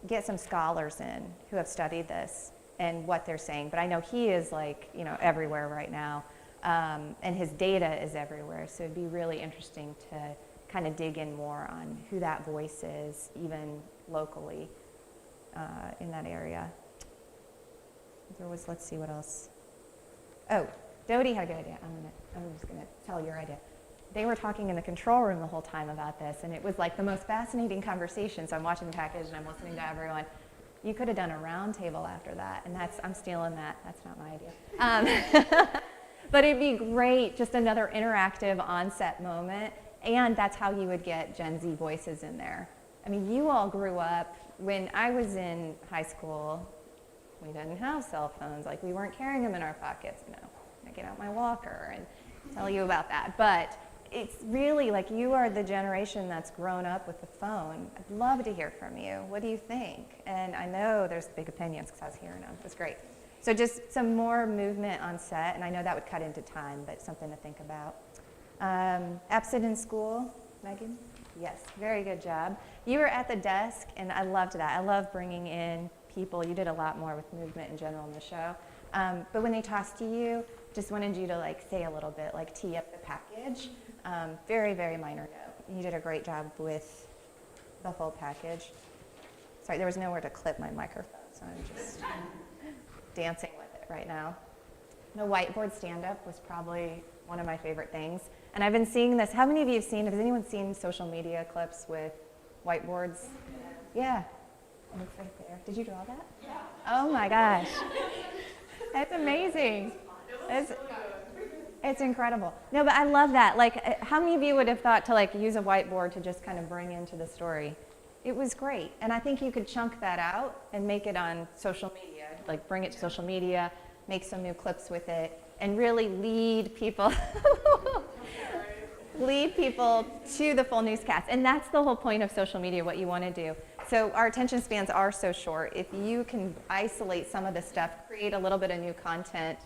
get some scholars in who have studied this and what they're saying. But I know he is like, everywhere right now, and his data is everywhere, so it'd be really interesting to kind of dig in more on who that voice is, even locally in that area. Let's see what else. Oh, Dodie had a good idea. I'm just going to tell your idea. They were talking in the control room the whole time about this, and it was like the most fascinating conversation. So I'm watching the package and I'm listening to everyone. You could have done a round table after that, and I'm stealing that. That's not my idea. But it'd be great, just another interactive on-set moment, and that's how you would get Gen Z voices in there. I mean, you all grew up, when I was in high school, we didn't have cell phones, like we weren't carrying them in our pockets. I get out my walker and tell you about that. But it's really like you are the generation that's grown up with the phone. I'd love to hear from you. What do you think? And I know there's big opinions because I was hearing them. It was great. So just some more movement on set, and I know that would cut into time, but something to think about. Absent in school, Megan? Yes, very good job. You were at the desk, and I loved that. I love bringing in people. You did a lot more with movement in general in the show. But when they tossed to you, just wanted you to say a little bit, tee up the package. Very, very minor note. You did a great job with the whole package. Sorry, there was nowhere to clip my microphone, so I'm just dancing with it right now. The whiteboard stand-up was probably one of my favorite things. And I've been seeing this. How many of you has anyone seen social media clips with whiteboards? Yeah. And it's right there. Did you draw that? Yeah. Oh my gosh. That's amazing. It's incredible. No, but I love that. How many of you would have thought to use a whiteboard to just kind of bring into the story? It was great. And I think you could chunk that out and make it on social media. Bring it to social media, make some new clips with it, and really lead people to the full newscast. And that's the whole point of social media, what you want to do. So our attention spans are so short. If you can isolate some of the stuff, create a little bit of new content,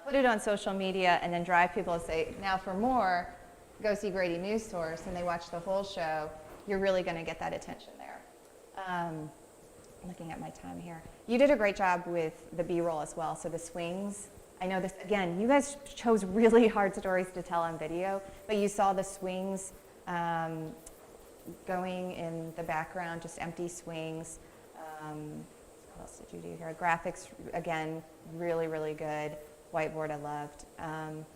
put it on social media, and then drive people to say, now for more, go see Grady Newsource, and they watch the whole show, you're really going to get that attention there. Looking at my time here. You did a great job with the B-roll as well, so the swings. I know this, again, you guys chose really hard stories to tell on video, but you saw the swings going in the background, just empty swings. What else did you do here? Graphics, again, really, really good. Whiteboard I loved.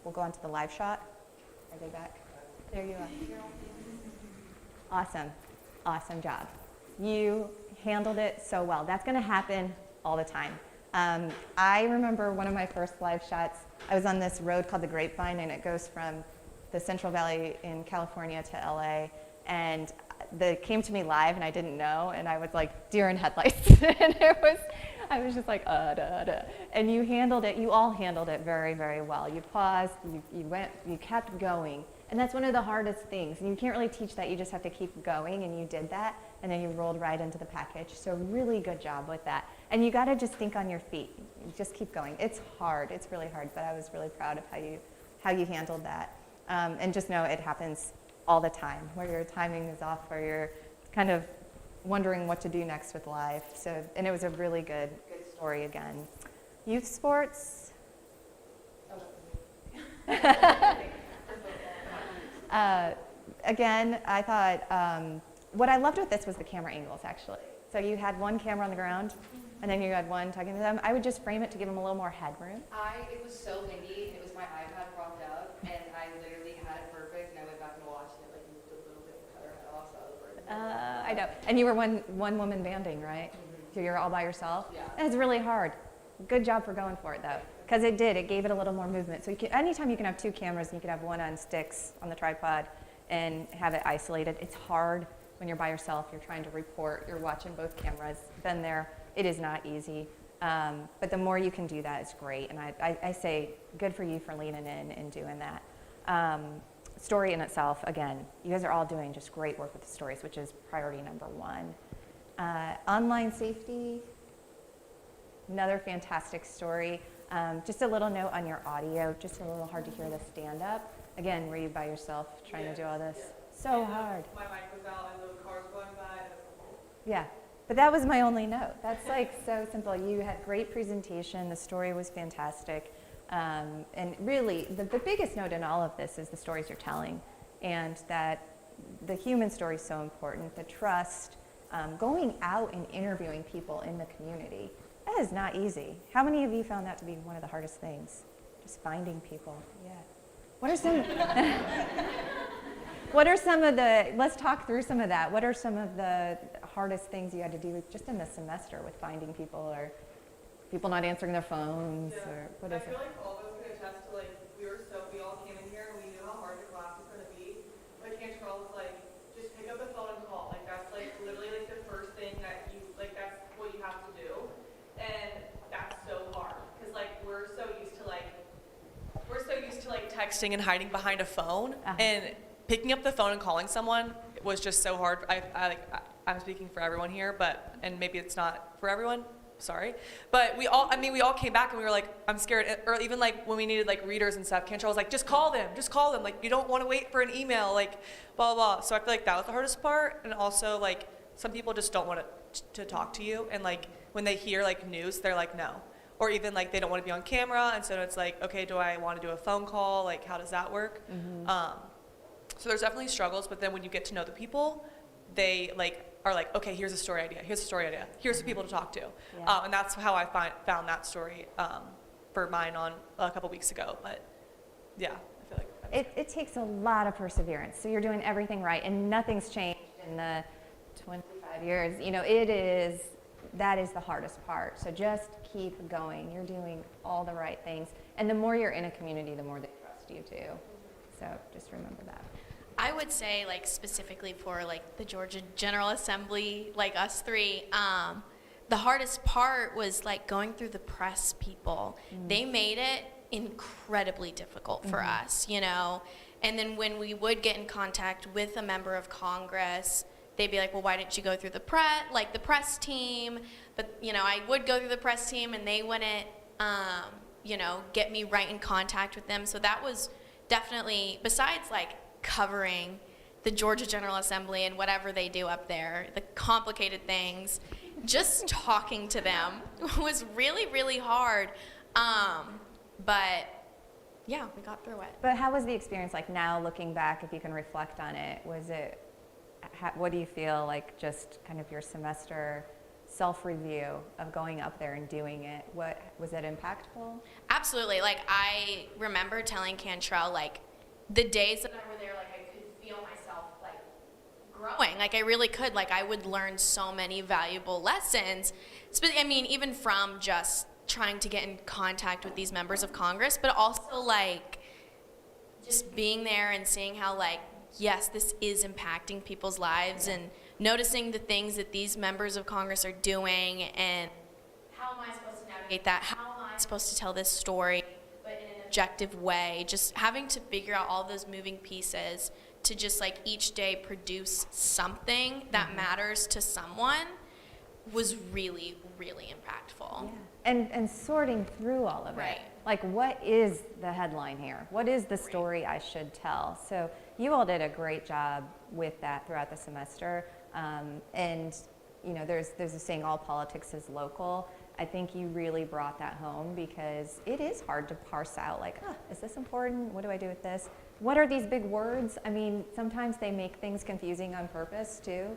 We'll go on to the live shot. Are they back? There you are. Awesome. Awesome job. You handled it so well. That's going to happen all the time. I remember one of my first live shots. I was on this road called the Grapevine, and it goes from the Central Valley in California to LA. And it came to me live, and I didn't know, and I was like deer in headlights. And I was just like, And you handled it. You all handled it very, very well. You paused. You kept going. And that's one of the hardest things. And you can't really teach that. You just have to keep going, and you did that. And then you rolled right into the package. So really good job with that. And you got to just think on your feet. You just keep going. It's hard. It's really hard. But I was really proud of how you handled that. And just know it happens all the time, where your timing is off, where you're kind of wondering what to do next with life. So, and it was a really good story again. Youth sports. Again, I thought what I loved with this was the camera angles, actually. So you had one camera on the ground, and then you had one talking to them. I would just frame it to give them a little more headroom. It was so windy, and it was my iPad propped up, and I literally had it perfect, and I went back and watched it, moved a little bit, cut her head off, so I know. And you were one woman banding, right? So you're all by yourself? Yeah. It's really hard. Good job for going for it, though. Because it gave it a little more movement. So anytime you can have two cameras, and you can have one on sticks on the tripod and have it isolated. It's hard when you're by yourself, you're trying to report, you're watching both cameras. Been there, it is not easy. But the more you can do that, it's great. And I say, good for you for leaning in and doing that. Story in itself, again, you guys are all doing just great work with the stories, which is priority number one. Online safety, another fantastic story. Just a little note on your audio, just a little hard to hear the stand-up. Again, were you by yourself trying to do all this? So hard. My mic was out and the cars going by. Yeah, but that was my only note. That's so simple. You had great presentation. The story was fantastic. And really, the biggest note in all of this is the stories you're telling, and that the human story is so important, the trust, going out and interviewing people in the community. That is not easy. How many of you found that to be one of the hardest things? Just finding people, yeah. What are some, what are some of the, let's talk through some of that. What are some of the hardest things you had to do just in the semester with finding people, or people not answering their phones, or what is it? I feel like all of us can attest to, like, we all came in here and we knew how hard the class was going to be. But Cantrell was like, just pick up the phone and call. Like, that's like literally like the first thing that you, like, that's what you have to do. And that's so hard. Because like, we're so used to texting and hiding behind a phone, and picking up the phone and calling someone was just so hard. I'm speaking for everyone here, and maybe it's not for everyone, sorry. But we all came back and we were like, I'm scared. Or even like when we needed like readers and stuff, Cantrell was like, just call them. Like, you don't want to wait for an email, like blah, blah, blah. So I feel like that was the hardest part. And also like, some people just don't want to talk to you. And like, when they hear like news, they're like, no. Or even like, they don't want to be on camera. And so it's like, okay, do I want to do a phone call? Like, how does that work? So there's definitely struggles, but then when you get to know the people, they like are like, okay, here's a story idea, here's the people to talk to. Yeah. And that's how I found that story for mine on a couple weeks ago. But yeah, I feel like it takes a lot of perseverance. So you're doing everything right, and nothing's changed in the 25 years. You know, that is the hardest part. So just keep going. You're doing all the right things. And the more you're in a community, the more they trust you too. So just remember that. I would say, like, specifically for like the Georgia General Assembly, like us three, the hardest part was like going through the press people. They made it incredibly difficult for us, you know. And then when we would get in contact with a member of Congress, they'd be like, well, why didn't you go through the press team? But, you know, I would go through the press team and they wouldn't, you know, get me right in contact with them. So that was definitely, besides like covering the Georgia General Assembly and whatever they do up there, the complicated things, just talking to them was really, really hard. But yeah, we got through it. But how was the experience like now looking back, if you can reflect on it? What do you feel like, just kind of your semester self-review of going up there and doing it? What was it impactful? Absolutely. Like, I remember telling Cantrell, like, the days that I were there, like, I could feel myself like growing. Like, I really could. Like, I would learn so many valuable lessons. I mean, even from just trying to get in contact with these members of Congress, but also like just being there and seeing how, like, yes, this is impacting people's lives, and noticing the things that these members of Congress are doing, and how am I supposed to navigate that? How am I supposed to tell this story, but in an objective way? Just having to figure out all those moving pieces to just like each day produce something that matters to someone was really, really impactful. Yeah. And sorting through all of it. Like, what is the headline here? What is the story I should tell? So you all did a great job with that throughout the semester. And you know, there's a saying, all politics is local. I think you really brought that home, because it is hard to parse out, like, is this important? What do I do with this? What are these big words? I mean, sometimes they make things confusing on purpose too.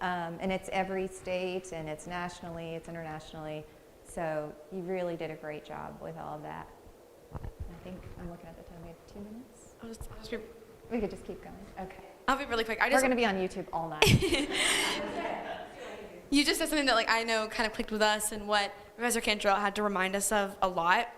And it's every state, and it's nationally, it's internationally. So you really did a great job with all of that. I think I'm looking at the time. We have 2 minutes. We could just keep going. Okay. I'll be really quick. We're going to be on YouTube all night. You just said something that, like, I know kind of clicked with us, and what Professor Cantrell had to remind us of a lot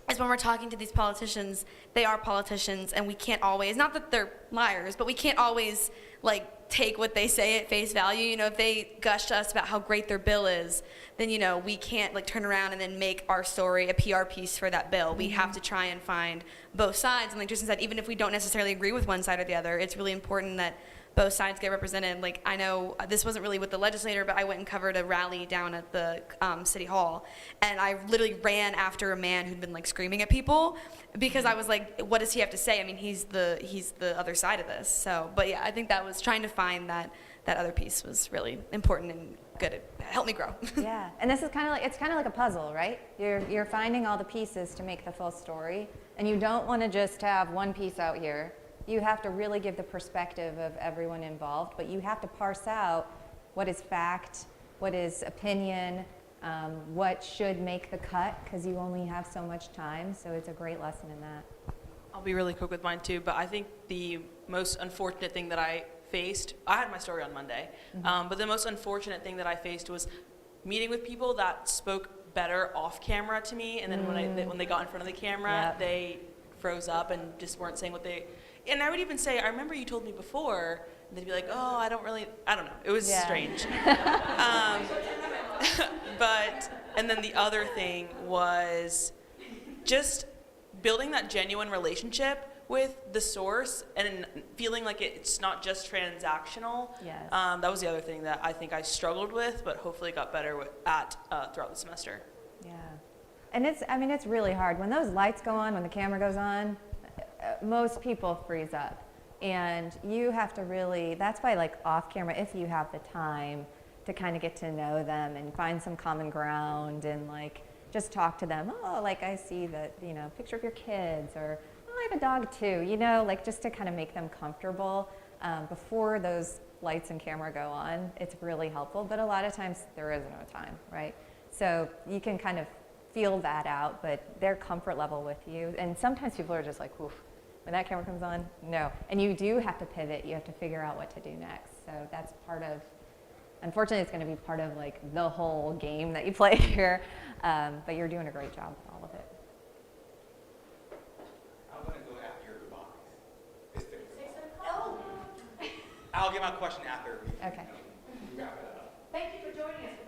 is when we're talking to these politicians, they are politicians, and we can't always, not that they're liars, but we can't always, like, take what they say at face value. You know, if they gush to us about how great their bill is, then, you know, we can't like turn around and then make our story a PR piece for that bill. We have to try and find both sides. And like Tristan said, even if we don't necessarily agree with one side or the other, it's really important that both sides get represented. Like, I know this wasn't really with the legislator, but I went and covered a rally down at the City Hall, and I literally ran after a man who'd been like screaming at people, because I was like, what does he have to say? I mean, he's the other side of this. So, but yeah, I think that was trying to find that other piece was really important and good. It helped me grow. Yeah, and this is kind of like a puzzle, right? You're finding all the pieces to make the full story, and you don't want to just have one piece out here. You have to really give the perspective of everyone involved, but you have to parse out what is fact, what is opinion, what should make the cut, because you only have so much time. So it's a great lesson in that. I'll be really quick with mine too, but I think the most unfortunate thing that I faced, I had my story on Monday, but the most unfortunate thing that I faced was meeting with people that spoke better off camera to me, and then when they got in front of the camera, they froze up and just weren't saying what they, and I would even say, I remember you told me before, and they'd be like, oh, I don't know, it was strange. But, and then the other thing was just building that genuine relationship with the source and feeling like it's not just transactional. Yes. That was the other thing that I think I struggled with, but hopefully got better at throughout the semester. Yeah. And it's really hard. When those lights go on, when the camera goes on, most people freeze up. And you have to really, that's why like off camera, if you have the time to kind of get to know them and find some common ground and like just talk to them. Oh, like I see that, you know, picture of your kids, or oh, I have a dog too, you know, like just to kind of make them comfortable before those lights and camera go on. It's really helpful, but a lot of times there is no time, right? So you can kind of feel that out, but their comfort level with you. And sometimes people are just like, oof, when that camera comes on, no. And you do have to pivot. You have to figure out what to do next. So that's part of, unfortunately, it's going to be part of like the whole game that you play here. But you're doing a great job with all of it. I'm going to go after your goodbyes. I'll get my question after. Okay. Wrap it up. Thank you for joining us.